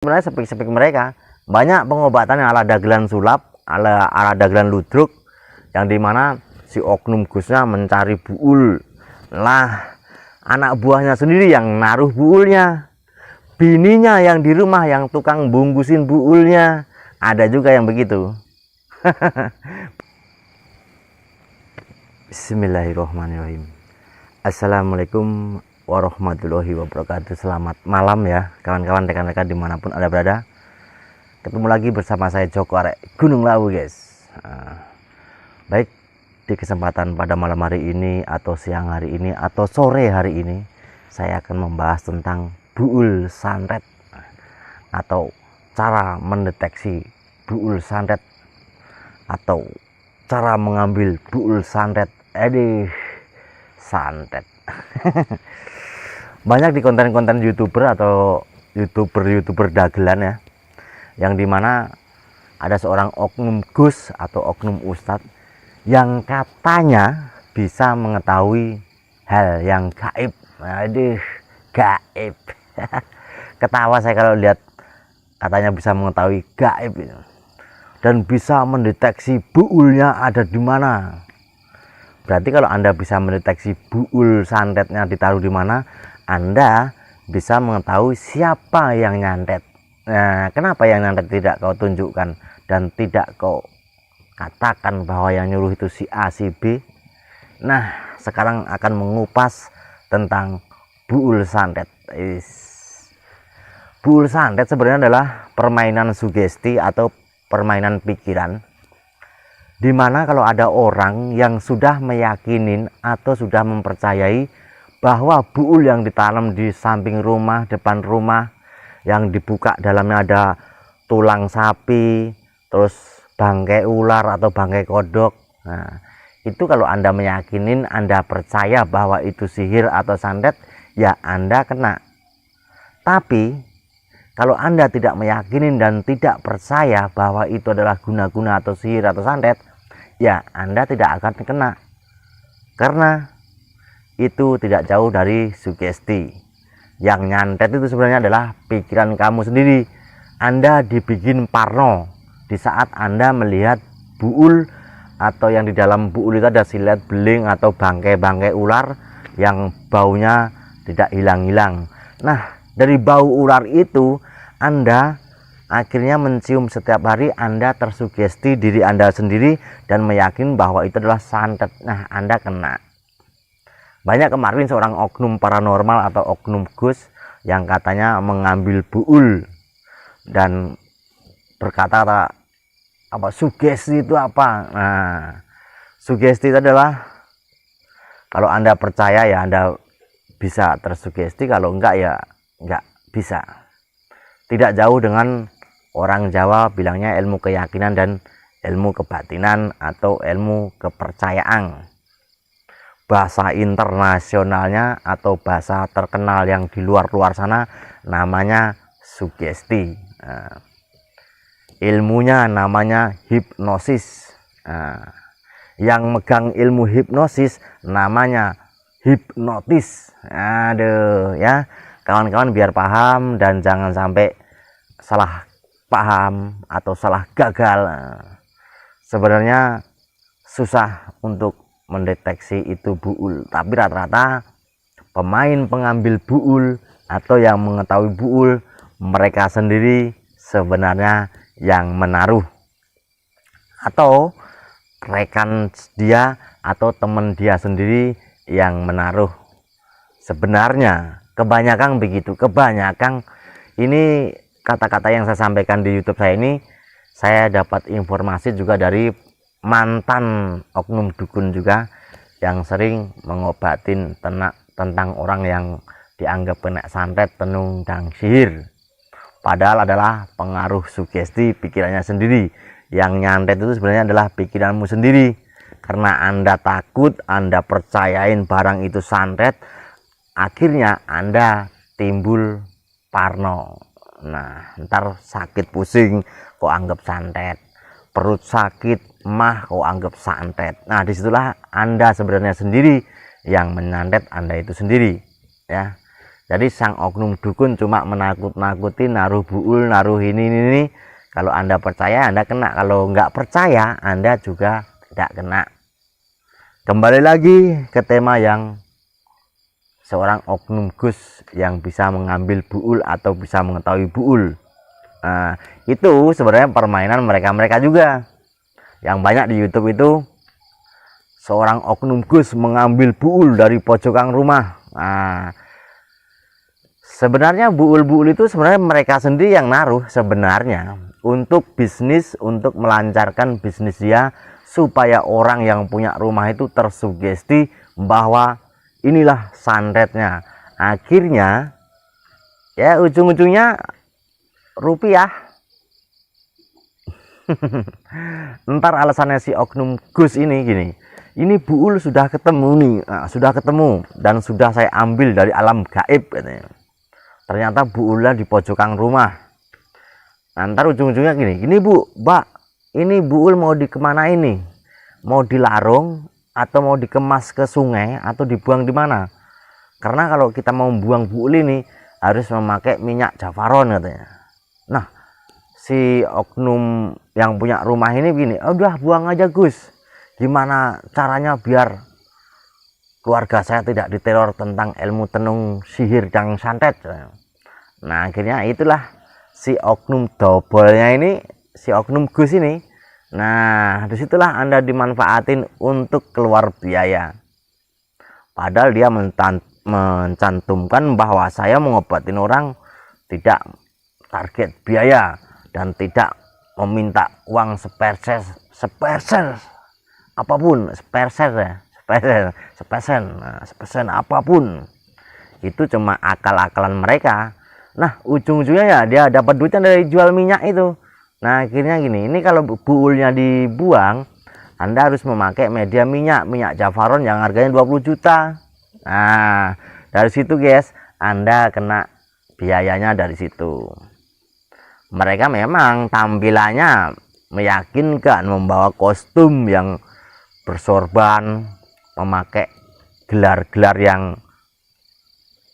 sebenarnya sepik-sepik mereka. Banyak pengobatan yang ala dagelan sulap, ala dagelan ludruk, yang dimana si oknum Gusnya mencari buul. Lah, anak buahnya sendiri yang naruh buulnya, bininya yang di rumah yang tukang bungkusin buulnya. Ada juga yang begitu. Bismillahirrahmanirrahim. Assalamualaikum warahmatullahi wabarakatuh. Selamat malam ya kawan-kawan, rekan-rekan dimanapun Anda berada. Ketemu lagi bersama saya Joko Arek Gunung Lawu guys. Baik, di kesempatan pada malam hari ini atau siang hari ini atau sore hari ini, saya akan membahas tentang buul santet atau cara mendeteksi buul santet atau cara mengambil buul santet. Santet. Banyak di konten-konten YouTuber atau YouTuber dagelan ya, yang dimana ada seorang oknum Gus atau oknum Ustadz yang katanya bisa mengetahui hal yang gaib. Gaib. Ketawa saya kalau lihat katanya bisa mengetahui gaib dan bisa mendeteksi buulnya ada di mana. Berarti kalau Anda bisa mendeteksi buul santetnya ditaruh di mana, Anda bisa mengetahui siapa yang nyantet. Nah, kenapa yang nyantet tidak kau tunjukkan dan tidak kau katakan bahwa yang nyuruh itu si A, si B? Nah, sekarang akan mengupas tentang buul santet. Buul santet sebenarnya adalah permainan sugesti atau permainan pikiran, dimana kalau ada orang yang sudah meyakinin atau sudah mempercayai bahwa buul yang ditanam di samping rumah, depan rumah, yang dibuka dalamnya ada tulang sapi, terus bangkai ular atau bangkai kodok. Nah, itu kalau Anda meyakinin, Anda percaya bahwa itu sihir atau santet, ya Anda kena. Tapi kalau Anda tidak meyakinin dan tidak percaya bahwa itu adalah guna-guna atau sihir atau santet, ya Anda tidak akan kena, karena itu tidak jauh dari sugesti. Yang nyantet itu sebenarnya adalah pikiran kamu sendiri. Anda dibikin parno di saat Anda melihat buul, atau yang di dalam buul itu ada silet beling atau bangkai-bangkai ular yang baunya tidak hilang-hilang. Nah, dari bau ular itu Anda akhirnya mencium setiap hari, Anda tersugesti diri Anda sendiri dan meyakini bahwa itu adalah santet. Nah, Anda kena. Banyak kemarin seorang oknum paranormal atau oknum Gus yang katanya mengambil buul dan berkata apa sugesti itu apa. Nah, sugesti itu adalah kalau Anda percaya ya Anda bisa tersugesti, kalau enggak ya enggak bisa. Tidak jauh dengan orang Jawa bilangnya ilmu keyakinan dan ilmu kebatinan atau ilmu kepercayaan. Bahasa internasionalnya atau bahasa terkenal yang di luar sana namanya sugesti. Nah, ilmunya namanya hipnosis. Nah, yang megang ilmu hipnosis namanya hipnotis. Aduh ya, kawan-kawan biar paham dan jangan sampai salah paham atau salah gagal. Sebenarnya susah untuk mendeteksi itu buul, tapi rata-rata pemain pengambil buul atau yang mengetahui buul, mereka sendiri sebenarnya yang menaruh, atau rekan dia atau teman dia sendiri yang menaruh. Sebenarnya kebanyakan begitu. Kebanyakan ini kata-kata yang saya sampaikan di YouTube saya ini, saya dapat informasi juga dari mantan oknum dukun juga yang sering mengobatin tentang orang yang dianggap kena santet, tenung, dan sihir, padahal adalah pengaruh sugesti pikirannya sendiri. Yang nyantet itu sebenarnya adalah pikiranmu sendiri, karena Anda takut, Anda percayain barang itu santet, akhirnya Anda timbul parno. Nah, ntar sakit pusing kok anggap santet, perut sakit mah kok anggap santet. Nah, disitulah Anda sebenarnya sendiri yang menyantet Anda itu sendiri ya. Jadi sang oknum dukun cuma menakut-nakuti, naruh buul, naruh ini. Kalau Anda percaya, Anda kena. Kalau nggak percaya, Anda juga tidak kena. Kembali lagi ke tema yang seorang oknum Gus yang bisa mengambil buul atau bisa mengetahui buul. Nah, itu sebenarnya permainan mereka juga. Yang banyak di YouTube itu seorang oknum Gus mengambil buul dari pojokan rumah. Nah, sebenarnya buul-buul itu sebenarnya mereka sendiri yang naruh sebenarnya untuk bisnis, untuk melancarkan bisnis dia, supaya orang yang punya rumah itu tersugesti bahwa inilah santetnya. Akhirnya ya ujung-ujungnya rupiah. Ntar alasannya si oknum Gus ini gini, ini buul sudah ketemu nih, sudah ketemu dan sudah saya ambil dari alam gaib katanya. Ternyata buulnya di pojokan rumah. Ntar ujung-ujungnya gini Bu, Mbak, ini buul mau dikemana ini? Mau dilarung atau mau dikemas ke sungai atau dibuang di mana? Karena kalau kita mau buang buul ini harus memakai minyak jafaron katanya. Nah, si oknum yang punya rumah ini begini, udah buang aja Gus. Gimana caranya biar keluarga saya tidak diteror tentang ilmu tenung sihir dan santet? Nah, akhirnya itulah si oknum dobolnya ini, si oknum Gus ini. Nah, disitulah Anda dimanfaatin untuk keluar biaya. Padahal dia mencantumkan bahwa saya mengobatin orang tidak target biaya dan tidak meminta uang sepersen apapun, sepersen apapun. Itu cuma akal-akalan mereka. Nah, ujung-ujungnya ya dia dapat duitnya dari jual minyak itu. Nah, akhirnya gini, ini kalau buulnya dibuang, Anda harus memakai media minyak jafaron yang harganya 20 juta. Nah, dari situ guys, Anda kena biayanya dari situ. Mereka memang tampilannya meyakinkan, membawa kostum yang bersorban, memakai gelar-gelar yang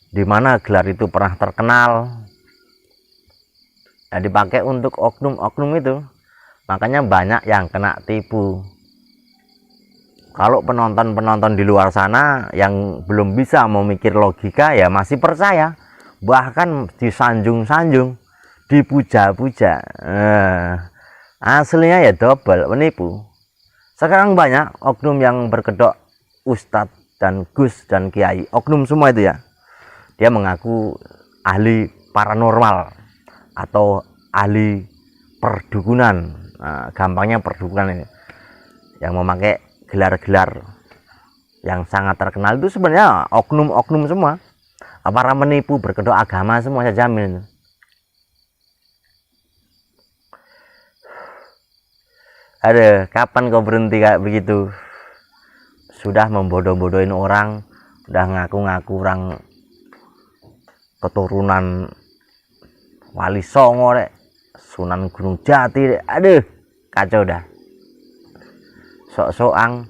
dimana gelar itu pernah terkenal, ya dipakai untuk oknum-oknum itu. Makanya banyak yang kena tipu. Kalau penonton-penonton di luar sana yang belum bisa memikir logika ya masih percaya, bahkan disanjung-sanjung, dipuja-puja. Aslinya ya double, menipu. Sekarang banyak oknum yang berkedok ustadz dan gus dan kiai, oknum semua itu ya. Dia mengaku ahli paranormal atau ahli perdukunan. Nah, gampangnya perdukunan ini yang memakai gelar-gelar yang sangat terkenal itu sebenarnya oknum-oknum semua, para menipu berkedok agama semua, saya jamin. Ada kapan kau berhenti kayak begitu? Sudah membodoh-bodohin orang, udah ngaku-ngaku orang keturunan Wali Songo deh, Sunan Gunung Jati deh. Aduh, kacau dah. Sok-sokan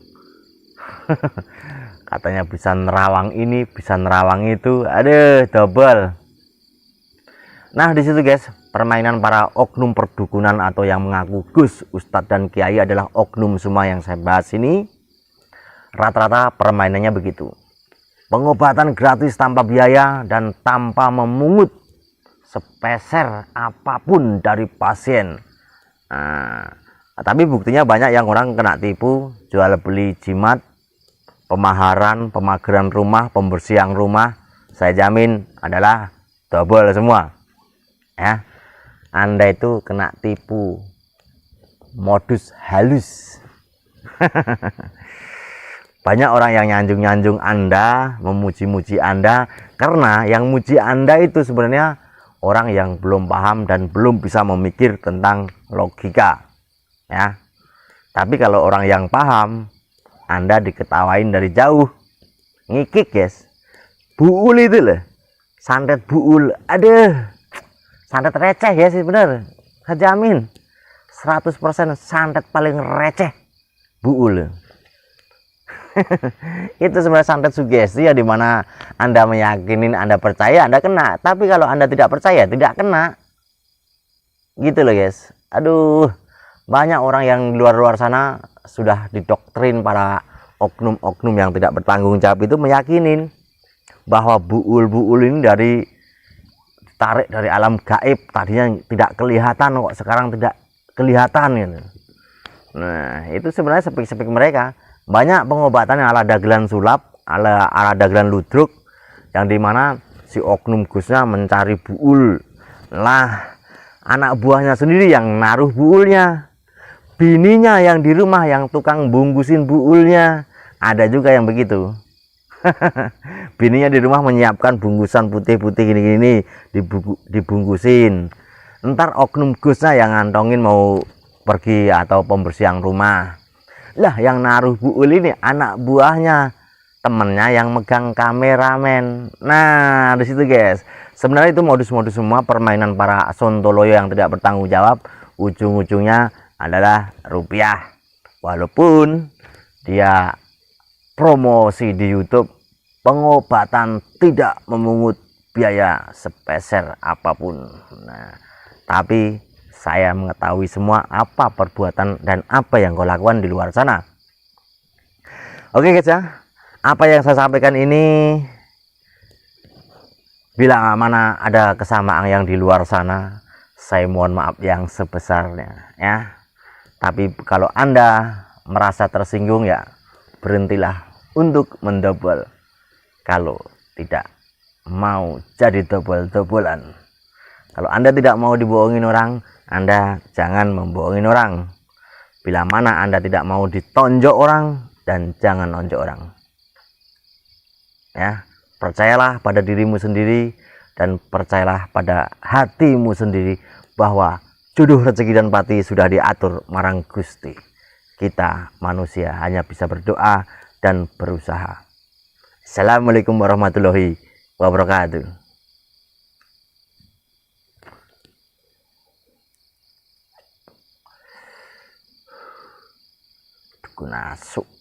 katanya bisa nerawang ini, bisa nerawang itu. Aduh, double. Nah, di situ guys, permainan para oknum perdukunan atau yang mengaku gus, ustadz dan kiai adalah oknum semua yang saya bahas ini. Rata-rata permainannya begitu. Pengobatan gratis tanpa biaya dan tanpa memungut sepeser apapun dari pasien. Nah, tapi buktinya banyak yang orang kena tipu, jual beli jimat, pemaharan, pemageran rumah, pembersihan rumah. Saya jamin adalah double semua. Ya, Anda itu kena tipu, modus halus. Banyak orang yang nyanjung-nyanjung Anda, memuji-muji Anda, karena yang muji Anda itu sebenarnya orang yang belum paham dan belum bisa memikir tentang logika. Ya, tapi kalau orang yang paham, Anda diketawain dari jauh, ngikik guys. Buul itu loh, santet buul, aduh, santet receh ya sih bener, saya jamin 100% santet paling receh buul. Itu sebenarnya santet sugesti ya, dimana Anda meyakinin, Anda percaya, Anda kena. Tapi kalau Anda tidak percaya, tidak kena. Gitu loh guys. Aduh, banyak orang yang di luar sana sudah didoktrin para oknum-oknum yang tidak bertanggung jawab itu meyakinin bahwa buul-buul ini tarik dari alam gaib, tadinya tidak kelihatan kok sekarang tidak kelihatan gitu. Nah, itu sebenarnya sepik-sepik mereka. Banyak pengobatan yang ala dagelan sulap, ala dagelan ludruk, yang dimana si oknum Gusnya mencari buul. Lah, anak buahnya sendiri yang naruh buulnya, bininya yang di rumah yang tukang bungkusin buulnya. Ada juga yang begitu. Bininya di rumah menyiapkan bungkusan putih-putih gini-gini, dibungkusin. Ntar oknum Gusnya yang ngantongin mau pergi atau pembersihan rumah. Lah yang naruh buul ini anak buahnya, temennya yang megang kameramen. Nah, di situ guys. Sebenarnya itu modus-modus semua permainan para sontoloyo yang tidak bertanggung jawab. Ujung-ujungnya adalah rupiah. Walaupun dia promosi di YouTube pengobatan tidak memungut biaya sepeser apapun. Nah, tapi saya mengetahui semua apa perbuatan dan apa yang kau lakukan di luar sana. Oke guys ya, apa yang saya sampaikan ini, bila mana ada kesamaan yang di luar sana, saya mohon maaf yang sebesarnya ya. Tapi kalau Anda merasa tersinggung ya, berhentilah untuk mendobel. Kalau tidak mau jadi dobel-dobelan. Kalau Anda tidak mau dibohongin orang, Anda jangan membohongin orang. Bila mana Anda tidak mau ditonjok orang, dan jangan nonjok orang. Ya, percayalah pada dirimu sendiri dan percayalah pada hatimu sendiri bahwa jodoh, rezeki dan pati sudah diatur marang Gusti. Kita manusia hanya bisa berdoa dan berusaha. Assalamualaikum warahmatullahi wabarakatuh. Nasuk.